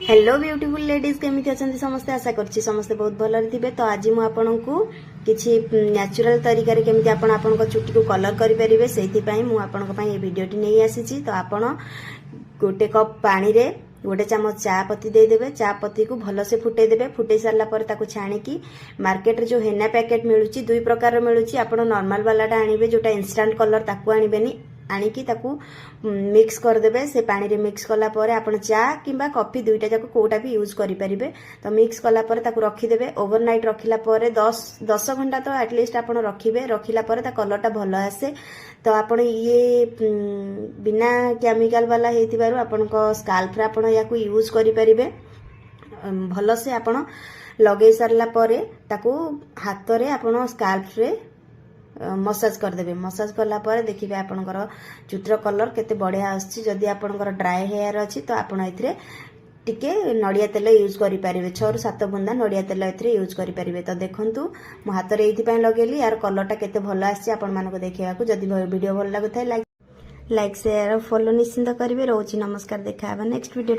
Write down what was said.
Hello beautiful ladies केमिति अछंती समस्ते आशा करछि समस्ते बहुत भलरे थिबे। तो आज मु आपनकु किछि नेचुरल तरीका रे केमिति आपन चुट्टी को कलर करि परिबे सेहि पई मु आपनक पई ए वीडियोटी नै आसीछि। तो आपन गोटे कप पानी रे गोटे चामच चा पत्ती दे देबे। चा पत्ती को भलो से फुटे देबे। फुटे सारला पर ताको छाणी की मार्केट रे जो हेना पैकेट मिलुछि दुई प्रकार रो मिलुछि। आपन नॉर्मल वालाटा आनिबे जोटा इंस्टेंट कलर ताको आनिबेनी आनिकी ताकू मिक्स कर देबे। से पानी रे मिक्स कला परे आपण चा किंबा कॉफी दुईटा जाको कोटा भी यूज करि परिबे। तो मिक्स कला परे ताकू रखी देबे। ओवरनाइट रखिला परे 10 घंटा तो एटलीस्ट आपण रखिबे। रखिला परे ता कलरटा भलो आसे। तो आपण ये बिना केमिकल वाला हेतिबारु आपनको स्काल्प रे आपण याकू यूज करि परिबे। भलो से आपण लगे सारला परे ताकू हाथ रे आपण स्काल्प रे मसाज कर देबे। मसाज करला परे देखिबे आपनकर चुट्र कलर केते बढ़िया आछि। जदि आपनकर ड्राई हेयर अछि तो आपण एथिरे टिके नडिया तेल यूज करि परिबे। 6 ରୁ 7 बुंदा नडिया तेल एथिरे यूज करि परिबे। तो देखंतु मो हाथ रे एथि पय लगेली यार कलरटा केते भलो आछि आपण मानको देखिबाकू। जदि वीडियो भलो लागुथाय लाइक शेयर और फॉलो निश्चिंत करिवे। रहउछि नमस्कार। देखा नेक्स्ट वीडियो।